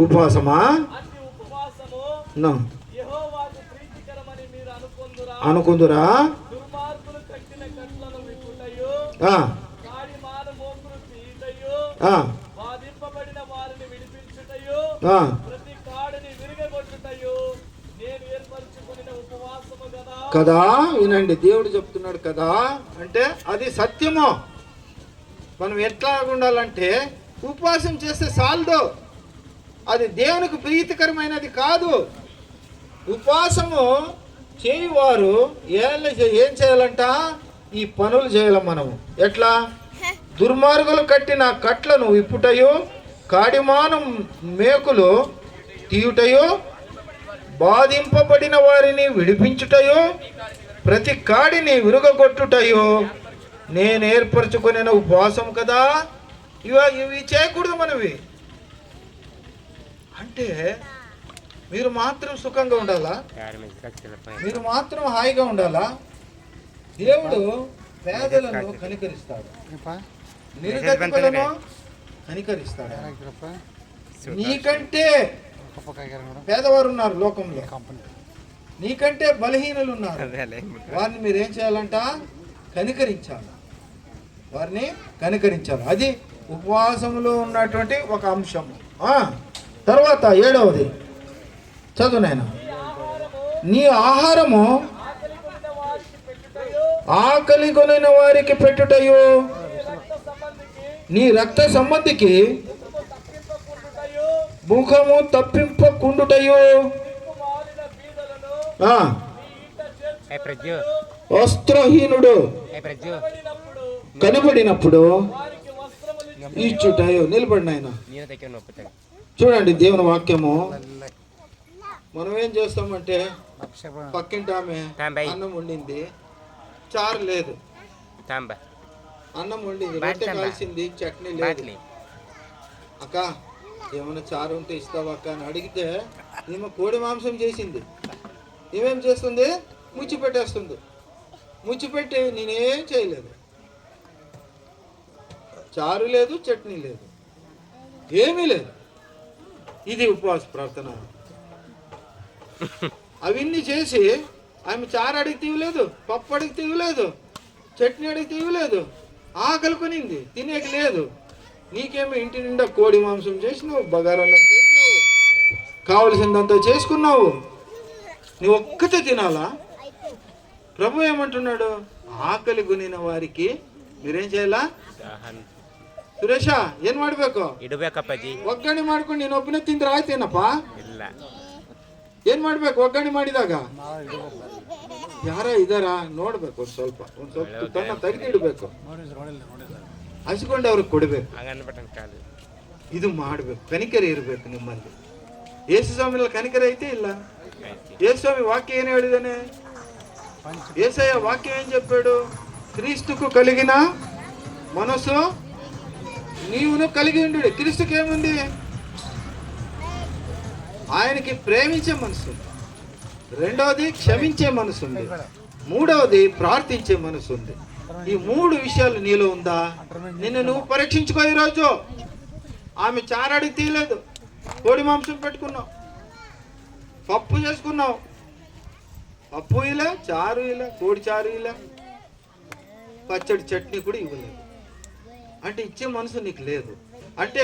ఉపవాసమా అనుకుందురా? కదా, వినండి, దేవుడు చెప్తున్నాడు కదా. అంటే అది సత్యము. మనం ఎట్లా ఉండాలంటే ఉపవాసం చేస్తే చాలదు, అది దేవునికి ప్రీతికరమైనది కాదు. ఉపవాసము చేయువారు ఏం చేయాలంట? ఈ పనులు చేయాలి మనము. ఎట్లా? దుర్మార్గులు కట్టిన కట్లను విప్పుటయు, కాడిమానం మేకులు తీయుటయు, బాధింపబడిన వారిని విడిపించుటయో, ప్రతి కాడిని విరుగగొట్టుటయో నేను ఏర్పరచుకునే ఉపవాసం కదా. ఇవి చేయకూడదు మనవి. అంటే మీరు మాత్రం సుఖంగా ఉండాలా? మీరు మాత్రం హాయిగా ఉండాలా? దేవుడు పేదలను కనికరిస్తాడు, నిర్గతికులను కనికరిస్తాడు. నీకంటే పేదవారు ఉన్నారు లోకంలో, నీకంటే బలహీనులు ఉన్నారు. వారిని మీరేం చేయాలంట? కనికరించాలి, వారిని కనికరించాలి. అది ఉపవాసంలో ఉన్నటువంటి ఒక అంశము. తర్వాత 7వది చదువునైనా. నీ ఆహారము ఆకలి కొనిన వారికి పెట్టుటయు, నీ రక్త సంబంధికి ముఖము తప్పింపకుండుటయు, వస్త్రహీనుడు కనబడినప్పుడు ఇచ్చుటయు. నిలబడినాయన చూడండి దేవుని వాక్యము. మనం ఏం చేస్తామంటే, పక్కింటి ఆమె అన్నం వండింది, చారు లేదు. అన్నం వండింది, రొట్టె కాల్సింది, చట్నీ లేదు. అక్క ఏమైనా చారు ఉంటే ఇస్తావా అక్క అని అడిగితే, ఈమె కోడి మాంసం చేసింది. ఏమేం చేస్తుంది? ముచ్చిపెట్టేస్తుంది. ముచ్చిపెట్టి నేనేం చేయలేదు, చారు లేదు, చట్నీ లేదు, ఏమీ లేదు. ఇది ఉపవాస ప్రార్థన. అవన్నీ చేసి ఆమె చారు అడిగితే ఇవ్వలేదు, పప్పు అడిగితే ఇవ్వలేదు, చట్నీ అడిగితే ఇవ్వలేదు, ఆకలి కొనింది, తినేకి లేదు. నీకేమో ఇంటి నిండా కోడి మాంసం చేసినావు, బగారన్నం చేసినావు, కావలసిందంతా చేసుకున్నావు, నువ్వు ఒక్కతే తినాలా? ప్రభు ఏమంటున్నాడు? ఆకలి కొనిన వారికి మీరేం చేయాలా? ಸುರೇಶ ಏನ್ ಮಾಡ್ಬೇಕು? ಇಡಬೇಕಪ್ಪಾಜಿ. ಒಗ್ಗರಣೆ ಮಾಡ್ಕೊಂಡು ನೀನು ಒಬ್ಬನೇ ತಿಂದ್ರೆ ಆಯ್ತೇನಪ್ಪ? ಇಲ್ಲ. ಏನ್ ಮಾಡ್ಬೇಕು ಒಗ್ಗರಣೆ ಮಾಡಿದಾಗ? ಯಾರ ಇದಾರ ನೋಡ್ಬೇಕು, ಒಂದ್ ಸ್ವಲ್ಪ ತನ್ನ ತೆಗೆದಿಡ್ಬೇಕು, ಹಚ್ಕೊಂಡು ಅವ್ರಿಗೆ ಕೊಡ್ಬೇಕು. ಇದು ಮಾಡ್ಬೇಕು. ಕನಿಕರ ಇರ್ಬೇಕು ನಿಮ್ಮಲ್ಲಿ. ಯೇಸು ಸ್ವಾಮಿ ಕನಿಕರ ಐತೆ ಇಲ್ಲ? ಯೇಸು స్వామి వాక్యం ఏం ಹೇಳಿದಾನೆ? యేసయ్య వాక్యం ఏం చెప్పాడు? క్రీస్తుకు కలిగిన మనసు నీవును కలిగి ఉండు. క్రీస్తుకి ఏముంది? ఆయనకి ప్రేమించే మనసు ఉంది, రెండవది క్షమించే మనసు ఉంది, మూడవది ప్రార్థించే మనసు ఉంది. ఈ మూడు విషయాలు నీలో ఉందా? నిన్ను నువ్వు పరీక్షించుకో. ఈరోజు ఆమె చారాడి తీయలేదు, కోడి మాంసం పెట్టుకున్నావు, పప్పు చేసుకున్నావు, పప్పు ఇలా, చారు ఇలా, కోడి చారు ఇలా, పచ్చడి చట్నీ కూడా ఇవ్వలేదు. అంటే ఇచ్చే మనసు నీకు లేదు. అంటే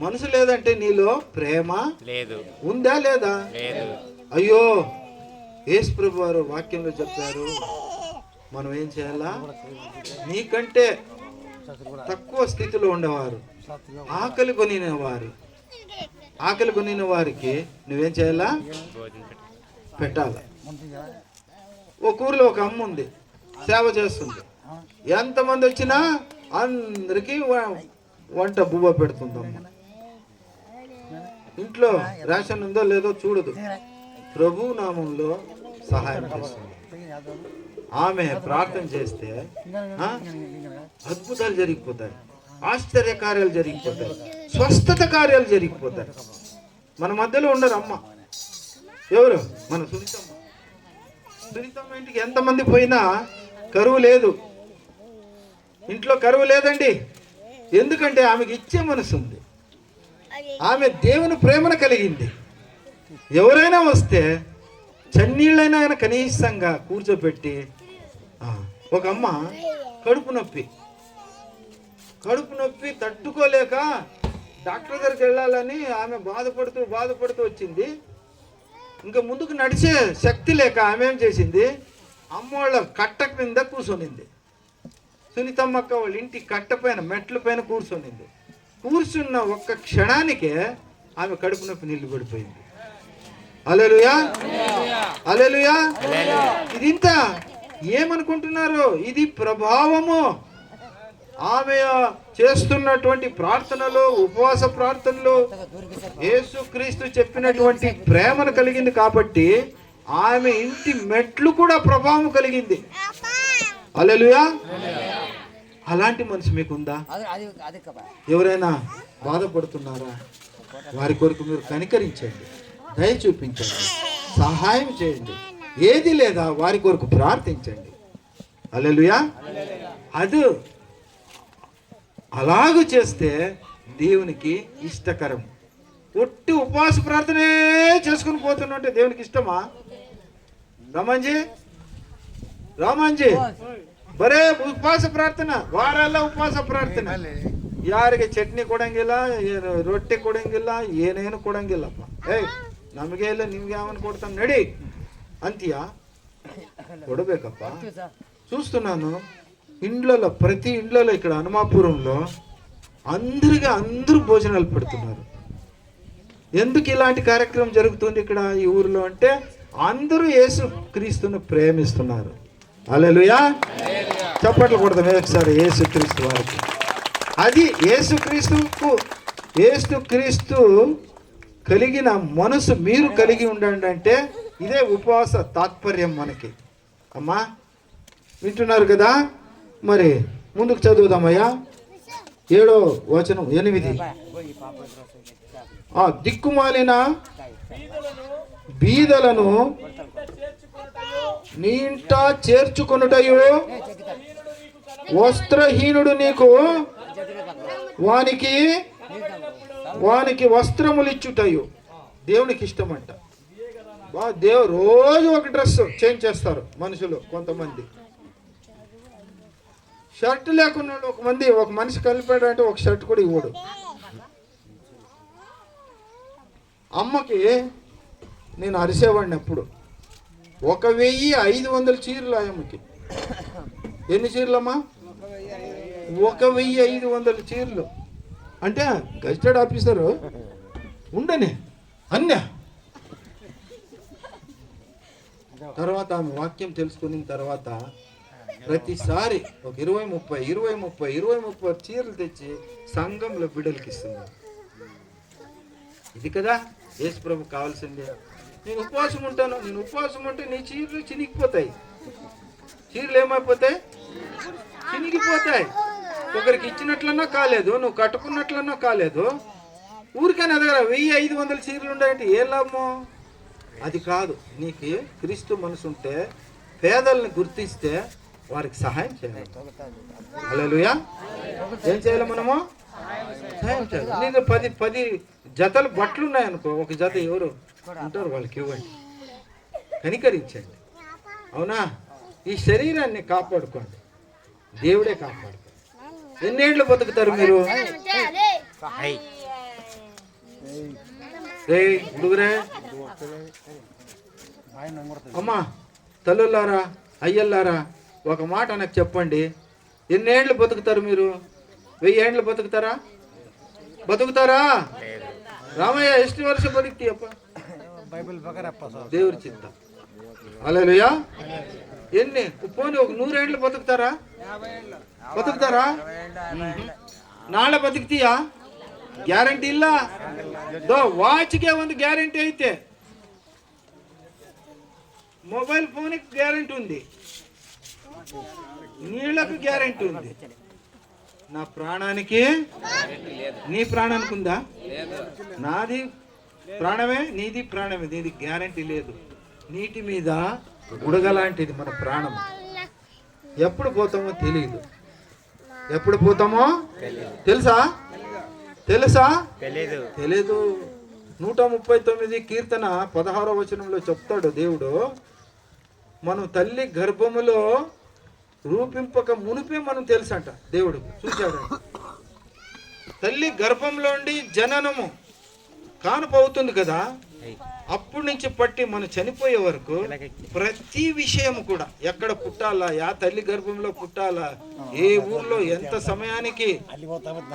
మనసు లేదంటే నీలో ప్రేమ లేదు. ఉందా లేదా? అయ్యో, యేసు ప్రభు వారు వాక్యంలో చెప్పారు, మనం ఏం చేయాలా? నీకంటే తక్కువ స్థితిలో ఉండేవారు, ఆకలి కొనిన వారికి నువ్వేం చేయాలా? పెట్టాలా. ఒక ఊరిలో ఒక అమ్మ ఉంది, సేవ చేస్తుంది. ఎంతమంది వచ్చినా అందరికీ వంట బువ్వ పెడుతుందమ్మ. ఇంట్లో రేషన్ ఉందో లేదో చూడదు, ప్రభు నామంలో సహాయం చేస్తుంది. ఆమె ప్రార్థన చేస్తే అద్భుతాలు జరిగిపోతాయి, ఆశ్చర్య కార్యాలు జరిగిపోతాయి, స్వస్థత కార్యాలు జరిగిపోతాయి. మన మధ్యలో ఉండరు అమ్మ. ఎవరు? మన సునీతమ్మ. సునీతమ్మ ఇంటికి ఎంతమంది పోయినా కరువు లేదు, ఇంట్లో కరువు లేదండి. ఎందుకంటే ఆమెకి ఇచ్చే మనసు ఉంది. ఆమె దేవుని ప్రేమను కలిగింది. ఎవరైనా వస్తే చన్నీళ్ళైనా ఆయన కనీసంగా కూర్చోబెట్టి, ఒక అమ్మ కడుపు నొప్పి తట్టుకోలేక డాక్టర్ దగ్గరికి వెళ్ళాలని ఆమె బాధపడుతూ వచ్చింది. ఇంకా ముందుకు నడిచే శక్తి లేక ఆమె ఏం చేసింది, అమ్మోళ్ళ కట్ట కింద కూర్చొనింది. సునీతమ్మక్క వాళ్ళ ఇంటి కట్ట పైన మెట్ల పైన కూర్చొనింది. కూర్చున్న ఒక్క క్షణానికే ఆమె కడుపు నొప్పి నీళ్లు పడిపోయింది. హల్లెలూయా, హల్లెలూయా. ఇది ఇంత ఏమనుకుంటున్నారు? ఇది ప్రభావము. ఆమె చేస్తున్నటువంటి ప్రార్థనలు, ఉపవాస ప్రార్థనలు యేసుక్రీస్తు చెప్పినటువంటి ప్రేమను కలిగింది కాబట్టి ఆమె ఇంటి మెట్లు కూడా ప్రభావం కలిగింది. హల్లెలూయా. అలాంటి మనసు మీకుందా? ఎవరైనా బాధపడుతున్నారా? వారి కొరకు మీరు కనికరించండి, దయ చూపించండి, సహాయం చేయండి. ఏది లేదా వారి కొరకు ప్రార్థించండి. హల్లెలూయా. అది అలాగూ చేస్తే దేవునికి ఇష్టకరం. ఒట్టి ఉపవాస ప్రార్థనే చేసుకుని పోతున్నట్టే దేవునికి ఇష్టమా? ರಾಮಾಂಜಿ ಬರೇ ಉಪವಾಸ ಪ್ರಾರ್ಥನಾ, ವಾರೆಲ್ಲ ಉಪವಾಸ ಪ್ರಾರ್ಥನೆ. ಯಾರಿಗೆ ಚಟ್ನಿ ಕೊಡಂಗಿಲ್ಲ, ರೊಟ್ಟಿ ಕೊಡಂಗಿಲ್ಲ, ಏನೇನು ಕೊಡಂಗಿಲ್ಲಪ್ಪ. ನಮಗೆ ಇಲ್ಲ, ನಿಮ್ಗೆ ಅವನು ಕೊಡ್ತಾನೆ ನಡಿ ಅಂತೀಯಾ? కొడబేకప్ప. చూస్తున్నాను ఇండ్లలో, ప్రతి ఇండ్లలో ఇక్కడ హనుమాపురంలో అందరూ భోజనాలు పెడుతున్నారు. ఎందుకు ఇలాంటి కార్యక్రమం జరుగుతుంది ఇక్కడ ఈ ఊరిలో అంటే అందరూ యేసు క్రీస్తును ప్రేమిస్తున్నారు. హల్లెలూయా. చప్పట్లు కొడదాం ఒకసారి యేసు క్రీస్తు వారికి. అది యేసుక్రీస్తు కలిగిన మనసు మీరు కలిగి ఉండండి అంటే ఇదే ఉపవాస తాత్పర్యం మనకి. అమ్మా వింటున్నారు కదా? మరి ముందుకు చదువుదామయ్యా. 7వ వచనం 8. దిక్కుమాలిన బీదలను నీ ఇంట చేర్చుకొనుటయు, వస్త్రహీనుడు నీకు వానికి వస్త్రములు ఇచ్చుటయు దేవునికి ఇష్టమంట. రోజు ఒక డ్రెస్ చేంజ్ చేస్తారు మనుషులు. కొంతమంది షర్ట్ లేకుండా ఒక మనిషి కలిపాడు అంటే ఒక షర్ట్ కూడా ఇవ్వడు. అమ్మకి నేను అరిసేవాడిని అప్పుడు. 1500 చీరలు అమ్మకి. ఎన్ని చీరలమ్మా? 1500 చీరలు. అంటే గజిటెడ్ ఆఫీసరు ఉండని అన్య. తర్వాత ఆమె వాక్యం తెలుసుకున్న తర్వాత ప్రతిసారి ఒక 20-30 చీరలు తెచ్చి సంఘంలో బిడ్డలకి ఇస్తున్నారు. ఇది కదా యేసు ప్రభు కావాల్సింది. నేను ఉపవాసం ఉంటాను, నేను ఉపవాసం ఉంటే నీ చీరలు చినిగిపోతాయి. చీరలు ఏమైపోతాయి? చినిగిపోతాయి. ఒకరికి ఇచ్చినట్లన్నా కాలేదు, నువ్వు కట్టుకున్నట్లన్నా కాలేదు. ఊరికైనా దగ్గర 1500 చీరలు ఉన్నాయంటే ఏ లాభమో? అది కాదు. నీకు క్రీస్తు మనసు ఉంటే పేదల్ని గుర్తిస్తే వారికి సహాయం చేయాలి. హల్లెలూయా. ఏం చేయాలి మనము? సహాయం చేయాలి. నీకు 10 జతలు బట్టలు ఉన్నాయనుకో, ఒక జత ఎవరు ఉంటారు వాళ్ళకి ఇవ్వండి, కనికరించండి. అవునా? ఈ శరీరాన్ని కాపాడుకోండి, దేవుడే కాపాడుకోండి. ఎన్నేళ్ళు బతుకుతారు మీరు? ఉడుగురే అమ్మా, తల్లులారా, అయ్యల్లారా, ఒక మాట నాకు చెప్పండి. ఎన్నేళ్ళు బతుకుతారు మీరు? 1000 ఏళ్ళు బతుకుతారా? రామయ్య ಎಷ್ಟು ವರ್ಷ ಬದುಕ್ತೀಯಪ್ಪ? దేవుడి చిత్త. హల్లెలూయా. ఎన్ని పోనీ ఒక 100 ఏళ్ళు బతుకుతారా? ನಾಳೆ ಬದುಕ್ತೀಯಾ? ಗ್ಯಾರಂಟಿ ಇಲ್ಲ. ವಾಚ್ಗೆ ಒಂದು ಗ್ಯಾರಂಟಿ ಐತೆ, మొబైల్ ఫోన్కి గ్యారంటీ ఉంది, నీళ్లకు గ్యారంటీ ఉంది. నా ప్రాణానికి, నీ ప్రాణానికి ఉందా? నాది ప్రాణమే, నీది ప్రాణమే, నీది గ్యారంటీ లేదు. నీటి మీద ఉడగలాంటిది మన ప్రాణం. ఎప్పుడు పోతామో తెలియదు. ఎప్పుడు పోతామో తెలుసా? తెలీదు. 139 కీర్తన 16వ వచనంలో చెప్తాడు దేవుడు, మనం తల్లి గర్భములో రూపింపక మునిపే మనం తెలుసంట. దేవుడు చూశాడు. తల్లి గర్భంలో ఉండి జననము కానుపవుతుంది కదా, అప్పటి నుంచి పట్టి మనం చనిపోయే వరకు ప్రతి విషయం కూడా ఎక్కడ పుట్టాలా, తల్లి గర్భంలో పుట్టాలా, ఏ ఊర్లో ఎంత సమయానికి,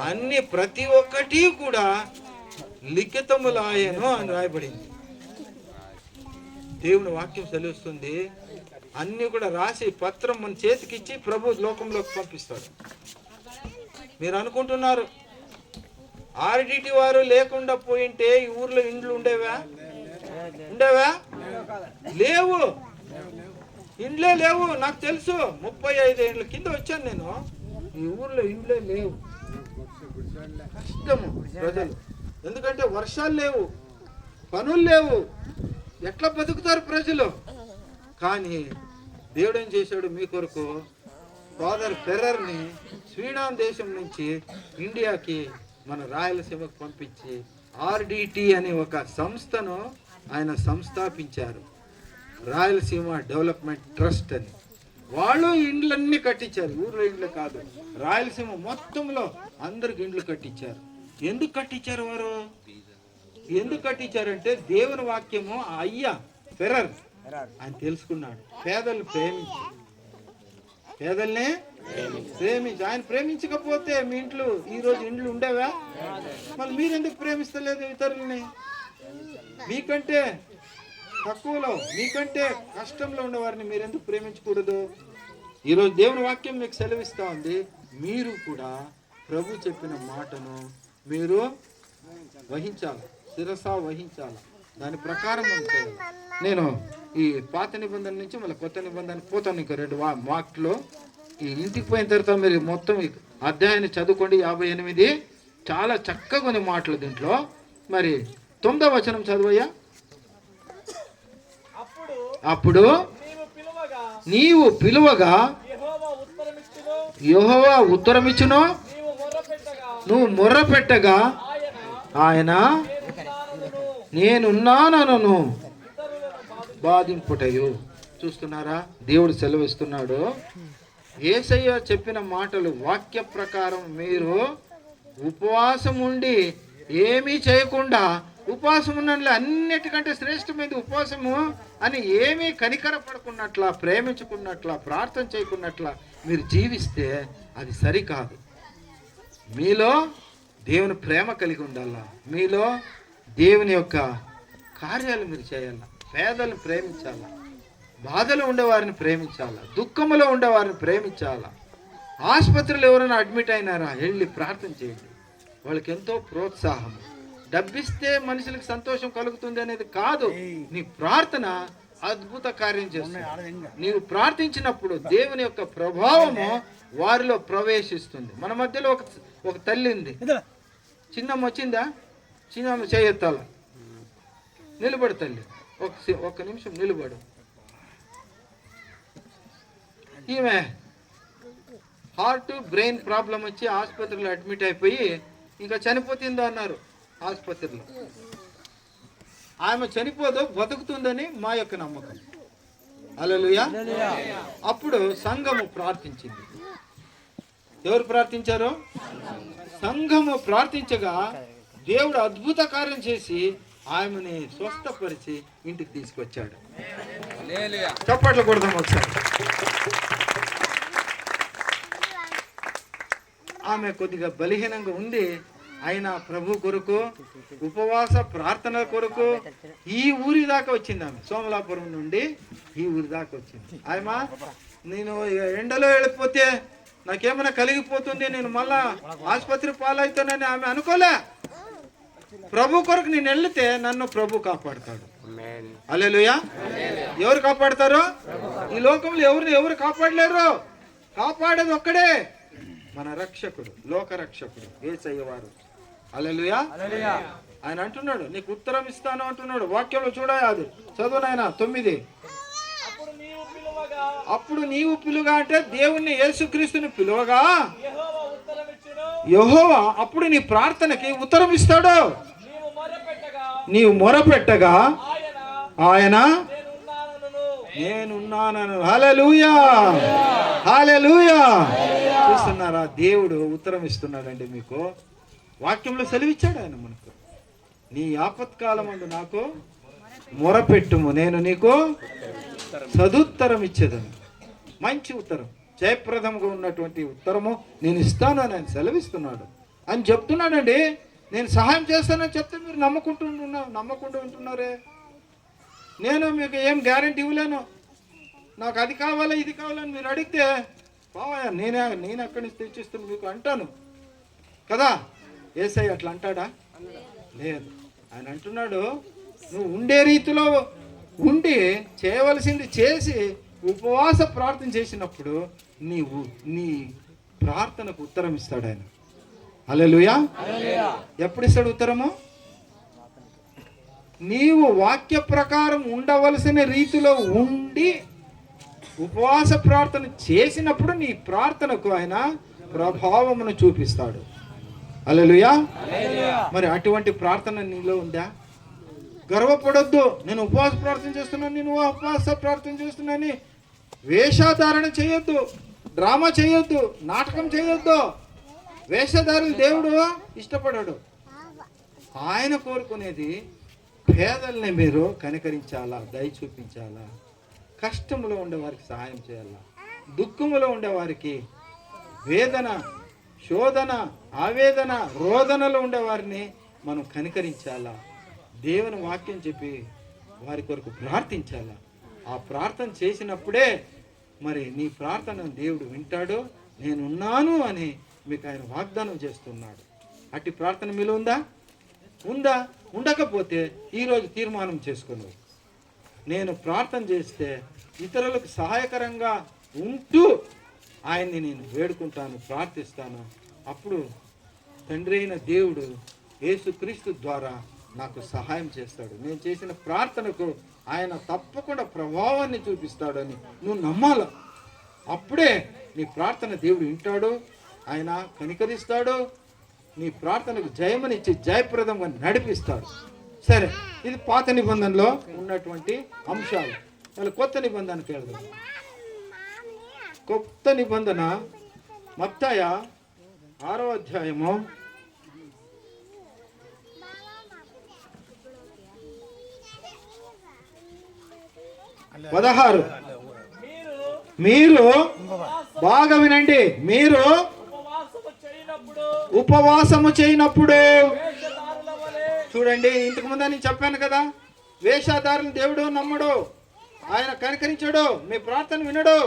అన్ని ప్రతి ఒక్కటి కూడా లిఖితములాయను అని రాయబడింది. దేవుని వాక్యం సెలవుస్తుంది. అన్ని కూడా రాసి పత్రం మన చేతికిచ్చి ప్రభు లోకంలోకి పంపిస్తాడు. మీరు అనుకుంటున్నారు ఆర్డిటి వారు లేకుండా పోయింటే ఈ ఊర్లో ఇండ్లు ఉండేవా? లేవు. ఇండ్లే లేవు. నాకు తెలుసు, 35 ఏళ్ళ కింద వచ్చాను నేను. ఈ ఊర్లో ఇండ్లే లేవు. కష్టము ప్రజలు, ఎందుకంటే వర్షాలు లేవు, పనులు లేవు, ఎట్లా బతుకుతారు ప్రజలు? కానీ దేవుడు ఏం చేశాడు మీ కొరకు? ఫాదర్ ఫెర్రర్ని స్వీడన్ దేశం నుంచి ఇండియాకి మన రాయలసీమకు పంపించి ఆర్డిటి అనే ఒక సంస్థను ఆయన సంస్థాపించారు. రాయలసీమ డెవలప్మెంట్ ట్రస్ట్ అని. వాళ్ళు ఇండ్లన్నీ కట్టించారు. ఊర్లో ఇండ్లు కాదు, రాయలసీమ మొత్తంలో అందరికి ఇండ్లు కట్టించారు. ఎందుకు కట్టించారు వారు? ఎందుకు కట్టించారంటే దేవుని వాక్యము అయ్యా ఫెర్రర్ ఆయన తెలుసుకున్నాడు. పేదల్ని ప్రేమించి ఆయన ప్రేమించకపోతే మీ ఇంట్లో ఈరోజు ఇండ్లు ఉండేవా? మళ్ళీ మీరెందుకు ప్రేమిస్తలేదు ఇతరులని? మీకంటే తక్కువలో, మీకంటే కష్టంలో ఉన్నవారిని మీరెందుకు ప్రేమించకూడదు? ఈరోజు దేవుని వాక్యం మీకు సెలవిస్తూ ఉంది. మీరు కూడా ప్రభు చెప్పిన మాటను మీరు వహించాలి, శిరస వహించాలి. దాని ప్రకారం నేను ఈ పాత నిబంధన నుంచి మళ్ళీ కొత్త నిబంధన పోతాను. ఇంకా 2 వాక్లో ఈ ఇంటికి పోయిన తర్వాత మీరు మొత్తం అధ్యాయాన్ని చదువుకోండి. 58 చాలా చక్కగా కొన్ని మాటలు దీంట్లో. మరి 9వ వచనం చదువయ్యా. అప్పుడు నీవు పిలువగా యెహోవా ఉత్తరమిచ్చును, నువ్వు మొర్ర పెట్టగా ఆయన నేనున్నానను బాధింపుటయు. చూస్తున్నారా, దేవుడు సెలవిస్తున్నాడు. యేసయ్య చెప్పిన మాటలు వాక్య ప్రకారం మీరు ఉపవాసం ఉండి ఏమీ చేయకుండా, ఉపవాసం ఉన్నట్లు అన్నిటికంటే శ్రేష్టమైనది ఉపవాసము అని ఏమీ కనికర పడుకున్నట్ల, ప్రేమించుకున్నట్ల, ప్రార్థన చేయకున్నట్ల మీరు జీవిస్తే అది సరికాదు. మీలో దేవుని ప్రేమ కలిగి ఉండాలా, మీలో దేవుని యొక్క కార్యాలు మీరు చేయాలా, పేదలను ప్రేమించాలా, బాధలు ఉండేవారిని ప్రేమించాలా, దుఃఖంలో ఉండేవారిని ప్రేమించాలా. ఆసుపత్రిలో ఎవరైనా అడ్మిట్ అయినారా, వెళ్ళి ప్రార్థన చేయండి. వాళ్ళకి ఎంతో ప్రోత్సాహం. డబ్బిస్తే మనుషులకు సంతోషం కలుగుతుంది అనేది కాదు, నీ ప్రార్థన అద్భుత కార్యం చేస్తుంది. నీవు ప్రార్థించినప్పుడు దేవుని యొక్క ప్రభావము వారిలో ప్రవేశిస్తుంది. మన మధ్యలో ఒక తల్లి ఉంది, చిన్నమ్మ వచ్చిందా? చిన్నమ్మ చేయెత్తాల, నిలబడు తల్లి, ఒక్క నిమిషం నిలబడు. ఈమె హార్ట్ బ్రెయిన్ ప్రాబ్లం వచ్చి ఆసుపత్రిలో అడ్మిట్ అయిపోయి ఇంకా చనిపోతుందో అన్నారు ఆసుపత్రిలో. ఆమె చనిపోదో బతుకుతుందని మా యొక్క నమ్మకం. హల్లెలూయా. అప్పుడు సంఘము ప్రార్థించింది. ఎవరు ప్రార్థించారు? సంఘము ప్రార్థించగా దేవుడు అద్భుత కార్యం చేసి ఆమెని స్వస్థపరిచి ఇంటికి తీసుకొచ్చాడు. చప్పట్లు కొడదాం ఒకసారి. ఆమె కొద్దిగా బలహీనంగా ఉంది, అయినా ప్రభు కొరకు ఉపవాస ప్రార్థన కొరకు ఈ ఊరి దాకా వచ్చింది. ఆమె సోమలాపురం నుండి ఈ ఊరి దాకా వచ్చింది. ఆయమా, నేను ఎండలో వెళ్ళిపోతే నాకేమైనా కలిగిపోతుంది, నేను మళ్ళా ఆసుపత్రి పాలవుతానని ఆమె అనుకోలే. ప్రభు కొరకు నేను వెళ్తే నన్ను ప్రభు కాపాడుతాడు. హల్లెలూయా. ఎవరు కాపాడతారు? ఈ లోకంలో ఎవరు కాపాడలేరు. కాపాడేది ఒక్కడే, మన రక్షకుడు, లోక రక్షకుడు యేసయ్య వారు. హల్లెలూయా. ఆయన అంటున్నాడు, నీకు ఉత్తరం ఇస్తాను అంటున్నాడు. వాక్యంలో చూడాలి, అది చదువునైనా 9. అప్పుడు నీవు పిలువగా అంటే దేవుణ్ణి యేసుక్రీస్తుని పిలువగా యెహోవా అప్పుడు నీ ప్రార్థనకి ఉత్తరం ఇస్తాడు. నీవు మొరపెట్టగా ఆయన నేనున్నానను. హల్లెలూయా, హల్లెలూయా. చూస్తున్నారా, దేవుడు ఉత్తరం ఇస్తున్నాడండి. మీకు వాక్యంలో సెలవిచ్చాడు ఆయన మనకు. నీ ఆపత్కాలమందు నాకు మొరపెట్టుము, నేను నీకు సదుత్తరం ఇచ్చేదను. మంచి ఉత్తరం, జయప్రదంగా ఉన్నటువంటి ఉత్తరము నేను ఇస్తాను అని ఆయన సెలవిస్తున్నాడు అని చెప్తున్నాడండి. నేను సహాయం చేస్తానని చెప్తే మీరు నమ్మకుండా ఉంటున్నారే. నేను మీకు ఏం గ్యారెంటీ ఇవ్వలేను. నాకు అది కావాలా ఇది కావాలని మీరు అడిగితే బావయ్య నేను అక్కడి నుంచి తెచ్చిస్తాను మీకు అంటాను కదా. యేసయ్య అట్లా అంటాడా? లేదు. ఆయన అంటున్నాడు, నువ్వు ఉండే రీతిలో ఉండి చేయవలసింది చేసి ఉపవాస ప్రార్థన చేసినప్పుడు నీ ప్రార్థనకు ఉత్తరం ఇస్తాడు ఆయన. హల్లెలూయా. ఎప్పుడు ఇస్తాడు ఉత్తరము? నీవు వాక్య ప్రకారం ఉండవలసిన రీతిలో ఉండి ఉపవాస ప్రార్థన చేసినప్పుడు నీ ప్రార్థనకు ఆయన ప్రభావమును చూపిస్తాడు. హల్లెలూయా. మరి అటువంటి ప్రార్థన నీలో ఉందా? గర్వపడొద్దు. నేను ఉపవాస ప్రార్థన చేస్తున్నాను, నేను ఉపవాస ప్రార్థన చేస్తున్నాను. వేషధారణ చేయొద్దు, డ్రామా చేయొద్దు, నాటకం చేయొద్దు. వేషధారులు దేవుడు ఇష్టపడాడు. ఆయన కోరుకునేది పేదల్ని మీరు కనికరించాలా, దయ చూపించాలా, కష్టంలో ఉండేవారికి సహాయం చేయాలా, దుఃఖంలో ఉండేవారికి, వేదన, శోధన, ఆవేదన, రోదనలో ఉండేవారిని మనం కనికరించాలా, దేవుని వాక్యం చెప్పి వారి కొరకు ప్రార్థించాలా. ఆ ప్రార్థన చేసినప్పుడే మరి నీ ప్రార్థన దేవుడు వింటాడు. నేనున్నాను అని మీకు ఆయన వాగ్దానం చేస్తున్నాడు. అట్టి ప్రార్థన మీలో ఉందా? ఉండకపోతే ఈరోజు తీర్మానం చేసుకున్నావు, నేను ప్రార్థన చేస్తే ఇతరులకు సహాయకరంగా ఉంటూ ఆయన్ని నేను వేడుకుంటాను, ప్రార్థిస్తాను. అప్పుడు తండ్రి అయిన దేవుడు యేసుక్రీస్తు ద్వారా నాకు సహాయం చేస్తాడు. నేను చేసిన ప్రార్థనకు ఆయన తప్పకుండా ప్రభావాన్ని చూపిస్తాడని నువ్వు నమ్మాల. అప్పుడే నీ ప్రార్థన దేవుడు వింటాడు, ఆయన కనికరిస్తాడు, నీ ప్రార్థనకు జయమనిచ్చి జయప్రదంగా నడిపిస్తాడు. సరే, ఇది పాత నిబంధనలో ఉన్నటువంటి అంశాలు. మళ్ళీ కొత్త నిబంధనకి వెళ్దాం. కొత్త నిబంధన మత్తయి 6వ అధ్యాయము 16. మీరు బాగా వినండి. మీరు ఉపవాసము చేయనప్పుడు చూడండి, ఇంతకు ముందు నేను చెప్పాను కదా, వేషధారులు దేవుడు నమ్మడు, ఆయన కనికరించడు, మీ ప్రార్థన వినడు.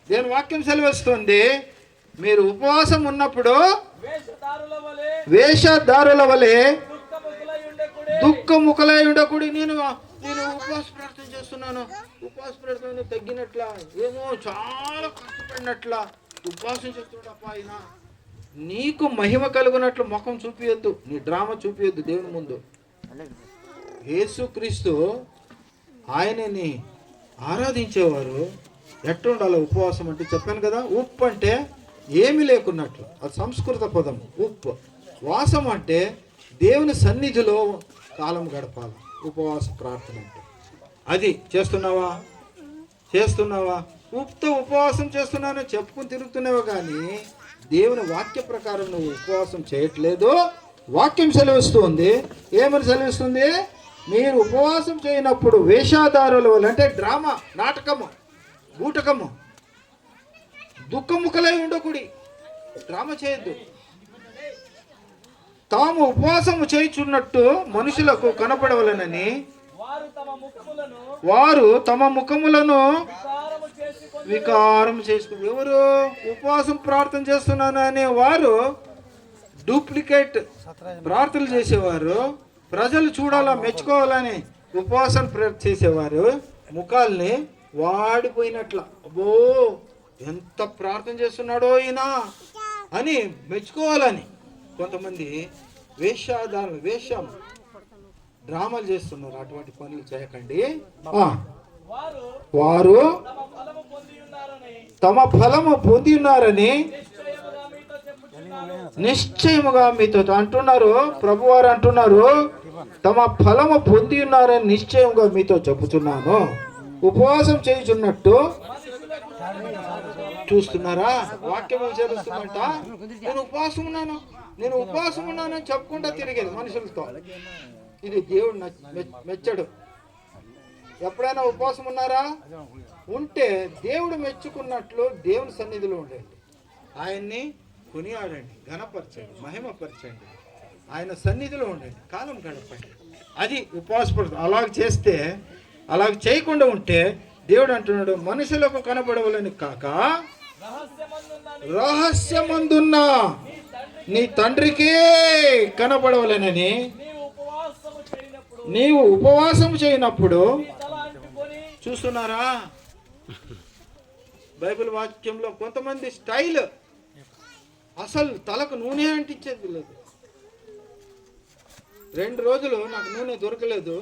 దేవుని వాక్యం సెలవిస్తుంది, మీరు ఉపవాసం ఉన్నప్పుడు వేషధారుల వలె దుఃఖముఖలై ఉండకూడదు. నేను ఉపవాస ప్రార్థన చేస్తున్నాను, ఉపవాస ప్రార్థన తగ్గినట్ల, ఏమో చాలా కష్టపడినట్ల ఉపవాసం చేస్తున్నాడప్ప. ఆయన నీకు మహిమ కలుగునట్లు ముఖం చూపియొద్దు, నీ డ్రామా చూపియొద్దు దేవుని ముందు. యేసుక్రీస్తు ఆయనని ఆరాధించేవారు ఎట్లుండాలో ఉపవాసం అంటే చెప్పాను కదా. ఉప్పు అంటే ఏమి లేకున్నట్లు, అది సంస్కృత పదం. ఉప్పు. వాసం అంటే దేవుని సన్నిధిలో కాలం గడపాలి. ఉపవాస ప్రార్థన అంటే అది. చేస్తున్నావా? ఉప్పుతో ఉపవాసం చేస్తున్నాను చెప్పుకుని తిరుగుతున్నావు, కానీ దేవుని వాక్య ప్రకారం నువ్వు ఉపవాసం చేయట్లేదు. వాక్యం సెలవిస్తుంది. ఏమని సెలవిస్తుంది? మీరు ఉపవాసం చేయనప్పుడు వేషధారుల వల్ల, అంటే డ్రామా, నాటకము, బూటకము, దుఃఖముఖలై ఉండకూడి, డ్రామా చేయొద్దు. తాము ఉపవాసము చేయుచున్నట్టు మనుషులకు కనపడవలనని వారు తమ ముఖములను వికారం చేసుకుని, ఎవరు ఉపవాసం ప్రార్థన చేస్తున్నాను అనే వారు డూప్లికేట్ ప్రార్థనలు చేసేవారు, ప్రజలు చూడాలా, మెచ్చుకోవాలని ఉపవాసం చేసేవారు ముఖాల్ని వాడిపోయినట్ల, అబ్బో ఎంత ప్రార్థన చేస్తున్నాడో ఈయన అని మెచ్చుకోవాలని కొంతమంది వేషం డ్రామాలు చేస్తున్నారు. అటువంటి పనులు చేయకండి. వారు తమ ఫలము పొంది ఉన్నారని నిశ్చయముగా మీతో అంటున్నారు. ప్రభువారు అంటున్నారు, తమ ఫలము పొంది ఉన్నారని నిశ్చయముగా మీతో చెబుతున్నాను. ఉపవాసం చేయుచున్నట్టు చూస్తున్నారా? వాక్యం చేరుస్తుందంట. నేను ఉపవాసం ఉన్నానని చెప్పుకుంటా తిరిగేది మనుషులతో. ఇది దేవుడు మెచ్చడు. ఎప్పుడైనా ఉపవాసం ఉన్నారా? ఉంటే దేవుడు మెచ్చుకున్నట్లు దేవుని సన్నిధిలో ఉండండి. ఆయన్ని కొనియాడండి, ఘనపరచండి, మహిమపరచండి, ఆయన సన్నిధిలో ఉండండి, కాలం గడపండి. అది ఉపవాసపడు. అలాగ చేయకుండా ఉంటే దేవుడు అంటున్నాడు, మనుషులకు కనబడవలని కాక రహస్యమందున్న నీ తండ్రికే కనబడవలనని నీవు ఉపవాసం చేయనప్పుడు చూస్తున్నారా? బైబిల్ వాక్యంలో కొంతమంది స్టైల్ అసలు తలకు నూనె అంటించేది లేదు. 2 రోజులు నాకు నూనె దొరకలేదు,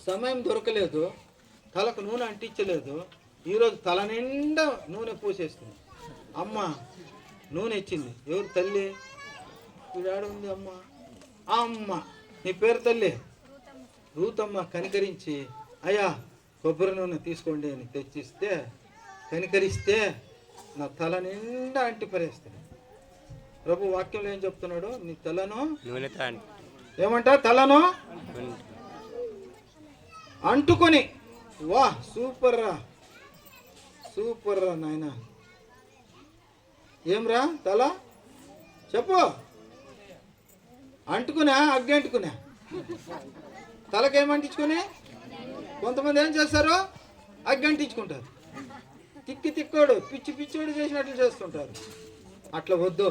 సమయం దొరకలేదు, తలకు నూనె అంటించలేదు. ఈరోజు తల నిండా నూనె పూసేస్తుంది. అమ్మ నూనె ఇచ్చింది. ఎవరు? తల్లి. ఈడాడ ఉంది అమ్మ. అమ్మ నీ పేరు తల్లి? రూతమ్మ కనికరించి, అయ్యా కొబ్బరి నూనె తీసుకోండి అని తెచ్చిస్తే, కనికరిస్తే నా తల నిండా అంటి పరేస్తాను. ప్రభు వాక్యంలో ఏం చెప్తున్నాడు? నీ తలను ఏమంట? తలను అంటుకొని. వా, సూపర్ రా నాయన. ఏమ్రా తల చెప్పు. అంటుకున్నా? అగ్గి అంటుకున్నా? తలకేమంటించుకుని కొంతమంది ఏం చేస్తారు? అగ్గి అంటించుకుంటారు. తిక్కోడు పిచ్చోడు చేసినట్లు చేస్తుంటారు. అట్లా వద్దు.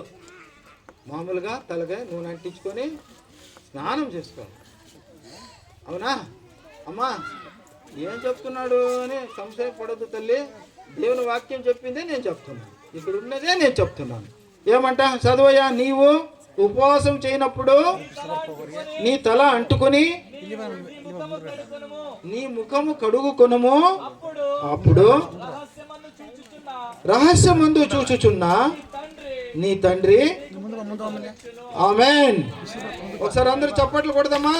మామూలుగా తలకాయ నూనె అంటించుకొని స్నానం చేసుకోవాలి. అవునా? అమ్మా ఏం చెప్తున్నాడు అని సంశయపడద్దు తల్లి. దేవుని వాక్యం చెప్పిందే నేను చెప్తున్నాను, ఇక్కడ ఉన్నదే నేను చెప్తున్నాను. ఏమంటా? చదవయ్యా. నీవు ఉపవాసం చేయనప్పుడు నీ తల అంటుకొని నీ ముఖము కడుగుకొనుము, అప్పుడు రహస్యమందు చూచుచున్న నీ తండ్రి. ఆమేన్. ఒకసారి అందరూ చప్పట్లు కొడదామా?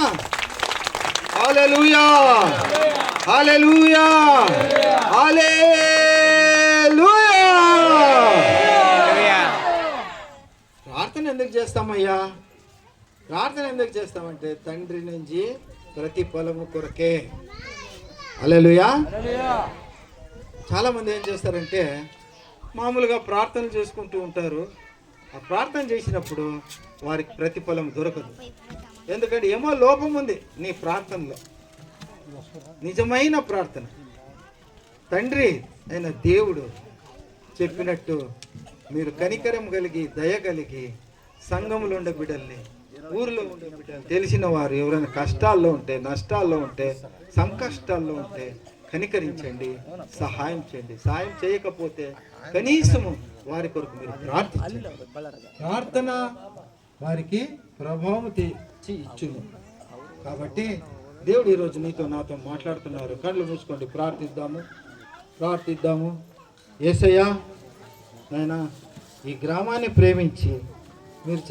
హల్లెలూయా, హల్లెలూయా, హల్లెలూయా. ప్రార్థన ఎందుకు చేస్తామయ్యా? ప్రార్థన ఎందుకు చేస్తామంటే తండ్రి నుంచి ప్రతిఫలము కొరకే. హల్లెలూయా. చాలా మంది ఏం చేస్తారంటే మామూలుగా ప్రార్థనలు చేసుకుంటూ ఉంటారు. ఆ ప్రార్థన చేసినప్పుడు వారికి ప్రతిఫలం దొరకదు. ఎందుకంటే ఏమో లోపం ఉంది నీ ప్రార్థనలో. నిజమైన ప్రార్థన తండ్రి అయిన దేవుడు చెప్పినట్టు మీరు కనికరం కలిగి, దయ కలిగి, సంఘంలో ఉండే బిడ్డల్ని, ఊరిలో ఉండే బిడ్డలు, తెలిసిన వారు ఎవరైనా కష్టాల్లో ఉంటే, నష్టాల్లో ఉంటే, సంకష్టాల్లో ఉంటే కనికరించండి, సహాయం చేయండి. సహాయం చేయకపోతే కనీసము వారి కొరకు మీరు ప్రార్థించండి. ప్రార్థన వారికి ప్రభావం తెచ్చి ఇచ్చును. కాబట్టి దేవుడు ఈరోజు నీతో నాతో మాట్లాడుతున్నారు. కళ్ళు మూసుకోండి, ప్రార్థిద్దాము. యేసయ్యా నాయనా, ఈ గ్రామాన్ని ప్రేమించి మీరు